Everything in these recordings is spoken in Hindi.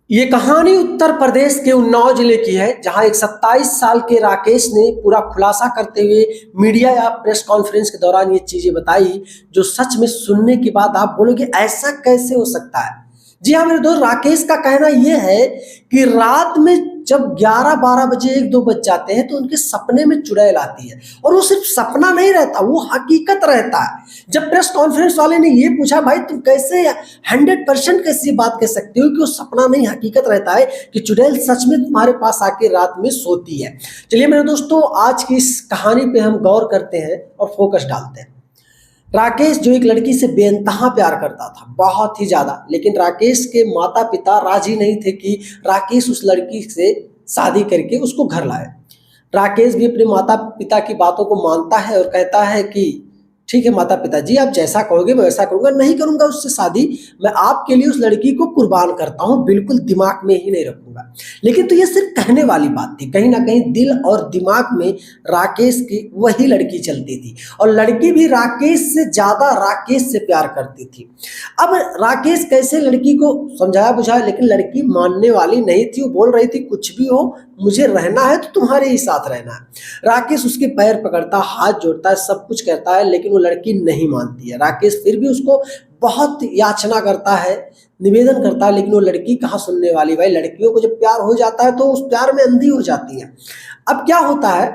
ये कहानी उत्तर प्रदेश के उन्नाव जिले की है, जहां एक 27 साल के राकेश ने पूरा खुलासा करते हुए मीडिया या प्रेस कॉन्फ्रेंस के दौरान ये चीजें बताई, जो सच में सुनने के बाद आप बोलोगे ऐसा कैसे हो सकता है। जी हाँ मेरे दोस्त, राकेश का कहना यह है कि रात में जब 11-12 बजे 1-2 बज जाते हैं तो उनके सपने में चुड़ैल आती है, और वो सिर्फ सपना नहीं रहता, वो हकीकत रहता है। जब प्रेस कॉन्फ्रेंस वाले ने ये पूछा, भाई तुम कैसे 100% कैसी बात कह सकते हो कि वो सपना नहीं हकीकत रहता है कि चुड़ैल सच में तुम्हारे पास आके रात में सोती है। चलिए मेरे दोस्तों, आज की इस कहानी पे हम गौर करते हैं और फोकस डालते हैं। राकेश जो एक लड़की से बेइंतहा प्यार करता था, बहुत ही ज्यादा, लेकिन राकेश के माता पिता राजी नहीं थे कि राकेश उस लड़की से शादी करके उसको घर लाए। राकेश भी अपने माता पिता की बातों को मानता है और कहता है कि ठीक है माता पिता जी, आप जैसा कहोगे मैं वैसा करूंगा, नहीं करूंगा उससे शादी, मैं आपके लिए उस लड़की को कुर्बान करता हूं, बिल्कुल दिमाग में ही नहीं रखूंगा। लेकिन तो ये सिर्फ कहने वाली बात थी, कहीं ना कहीं दिल और दिमाग में राकेश की वही लड़की चलती थी, और लड़की भी राकेश से ज्यादा राकेश से प्यार करती थी। अब राकेश कैसे लड़की को समझाया बुझाया, लेकिन लड़की मानने वाली नहीं थी। वो बोल रही थी कुछ भी हो, मुझे रहना है तो तुम्हारे ही साथ रहना है। राकेश उसके पैर पकड़ता, हाथ जोड़ता है, सब कुछ कहता है, लेकिन वो लड़की नहीं मानती है। राकेश फिर भी उसको बहुत याचना करता है, निवेदन करता है, लेकिन वो लड़की कहाँ सुनने वाली। भाई लड़कियों को जब प्यार हो जाता है तो उस प्यार में अंधी हो जाती है। अब क्या होता है,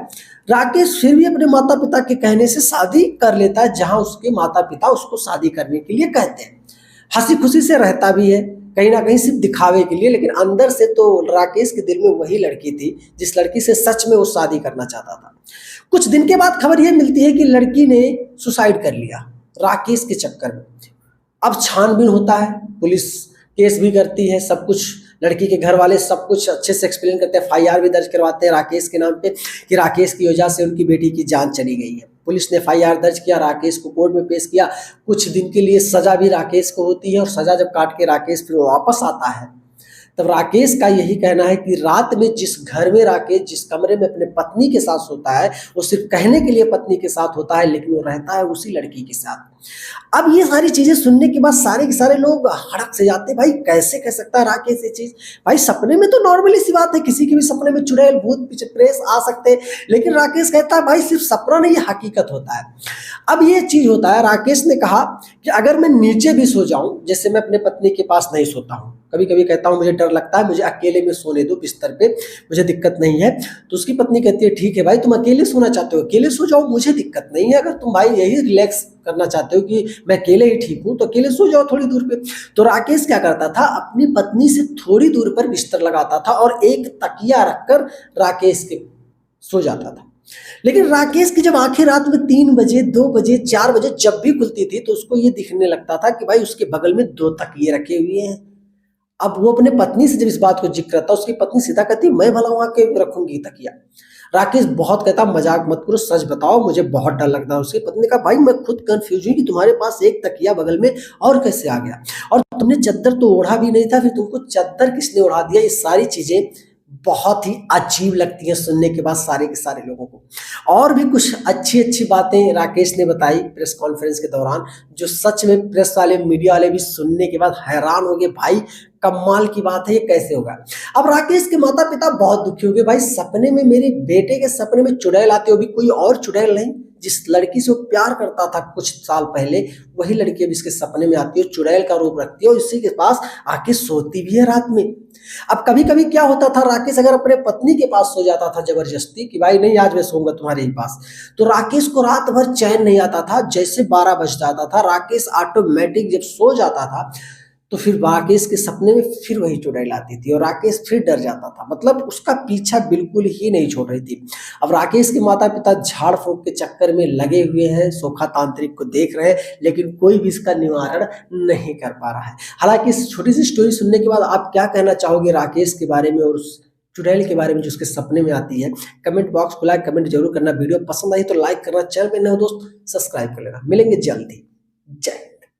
राकेश फिर भी अपने माता पिता के कहने से शादी कर लेता है, जहां उसके माता पिता उसको शादी करने के लिए कहते हैं। हंसी खुशी से रहता भी है, कहीं ना कहीं सिर्फ दिखावे के लिए, लेकिन अंदर से तो राकेश के दिल में वही लड़की थी जिस लड़की से सच में वो शादी करना चाहता था। कुछ दिन के बाद खबर यह मिलती है कि लड़की ने सुसाइड कर लिया राकेश के चक्कर में। अब छानबीन होता है, पुलिस केस भी करती है, सब कुछ लड़की के घर वाले सब कुछ अच्छे से एक्सप्लेन करते हैं, एफआईआर भी दर्ज करवाते हैं राकेश के नाम पे कि राकेश की वजह से उनकी बेटी की जान चली गई है। पुलिस ने एफआईआर दर्ज किया, राकेश को कोर्ट में पेश किया। कुछ दिन के लिए सजा भी राकेश को होती है, और सजा जब काट के राकेश फिर वापस आता है, तब राकेश का यही कहना है कि रात में जिस घर में राकेश जिस कमरे में अपने पत्नी के साथ सोता है, वो सिर्फ कहने के लिए पत्नी के साथ होता है, लेकिन वो रहता है उसी लड़की के साथ। अब ये सारी चीजें सुनने के बाद सारे के सारे लोग हड़क से जाते हैं, भाई कैसे कह सकता है राकेश ये चीज। भाई सपने में तो नॉर्मली सी बात है, किसी के भी सपने में चुड़ैल भूत प्रेत आ सकते हैं, लेकिन राकेश कहता है भाई सिर्फ सपना नहीं, ये हकीकत होता है। अब ये चीज होता है, राकेश ने कहा कि अगर मैं नीचे भी सो जाऊं, जैसे मैं अपने पत्नी के पास नहीं सोता हूं, कभी कभी कहता हूं मुझे डर लगता है, मुझे अकेले में सोने दो बिस्तर पे, मुझे दिक्कत नहीं है। तो उसकी पत्नी कहती है ठीक है भाई, तुम अकेले सोना चाहते हो अकेले सो जाओ, मुझे दिक्कत नहीं है। अगर तुम भाई यही रिलैक्स करना चाहते हो कि मैं अकेले ही ठीक हूं, तो अकेले सो जाओ थोड़ी दूर पे। तो राकेश क्या करता था, अपनी पत्नी से थोड़ी दूर पर बिस्तर लगाता था और एक तकिया रखकर राकेश के सो जाता था। लेकिन राकेश की जब आंखें रात में 3 बजे 2 बजे 4 बजे जब भी खुलती थी, तो उसको ये दिखने लगता था कि भाई उसके बगल में 2 तकिए रखे हुए हैं। अब वो अपने पत्नी से जब इस बात को जिक्र करता, उसकी पत्नी सीधा कहती मैं भला वहां के रखूंगी तकिया। राकेश बहुत कहता मजाक मत करो, सच बताओ, मुझे बहुत डर लगता है। उसकी पत्नी ने कहा भाई मैं खुद कंफ्यूज हूं कि तुम्हारे पास एक तकिया बगल में और कैसे आ गया, और तुमने चद्दर तो ओढ़ा भी नहीं था, फिर तुमको चद्दर किसने ओढ़ा दिया। ये सारी चीजें बहुत ही अजीब लगती हैं सुनने के बाद सारे के सारे लोगों को। और भी कुछ अच्छी अच्छी बातें राकेश ने बताई प्रेस कॉन्फ्रेंस के दौरान, जो सच में प्रेस वाले मीडिया वाले भी सुनने के बाद हैरान हो गए, भाई कमाल की बात है, ये कैसे होगा। अब राकेश के माता पिता बहुत दुखी हो गए, भाई सपने में मेरे बेटे के सपने में चुड़ैल आती हो, भी कोई और चुड़ैल नहीं, जिस लड़की से वो प्यार करता था कुछ साल पहले, वही लड़की अब इसके सपने में आती है, चुड़ैल का रूप रखती है और इसी के पास आके सोती भी है रात में। अब कभी कभी क्या होता था, राकेश अगर अपने पत्नी के पास सो जाता था जबरदस्ती कि भाई नहीं आज मैं सोऊंगा तुम्हारे ही पास, तो राकेश को रात भर चैन नहीं आता था। जैसे 12 बज जाता था, राकेश ऑटोमेटिक जब सो जाता था, तो फिर राकेश के सपने में फिर वही चुड़ैल आती थी और राकेश फिर डर जाता था। मतलब उसका पीछा बिल्कुल ही नहीं छोड़ रही थी। अब राकेश के माता पिता झाड़ फूंक के चक्कर में लगे हुए हैं, सोखा तांत्रिक को देख रहे हैं, लेकिन कोई भी इसका निवारण नहीं कर पा रहा है। हालांकि इस छोटी सी स्टोरी सुनने के बाद आप क्या कहना चाहोगे राकेश के बारे में और उस चुड़ैल के बारे में जो उसके सपने में आती है, कमेंट बॉक्स खुला है, कमेंट जरूर करना। वीडियो पसंद आई तो लाइक करना, चैनल पे नए हो दोस्त सब्सक्राइब कर लेना। मिलेंगे जल्दी, जय।